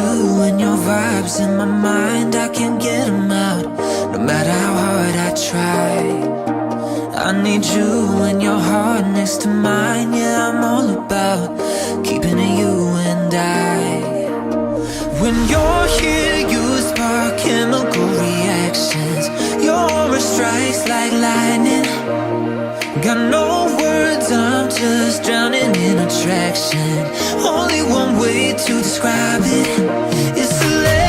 you and your vibes in my mind, I can't get them out, no matter how hard I try. I need you and your heart next to mine. Yeah, I'm all about keeping it you and I. When you're here, you spark chemical reactions. Your aura strikes like lightning. Got no words, I'm just drowning in attraction. Only one way to describe it is to let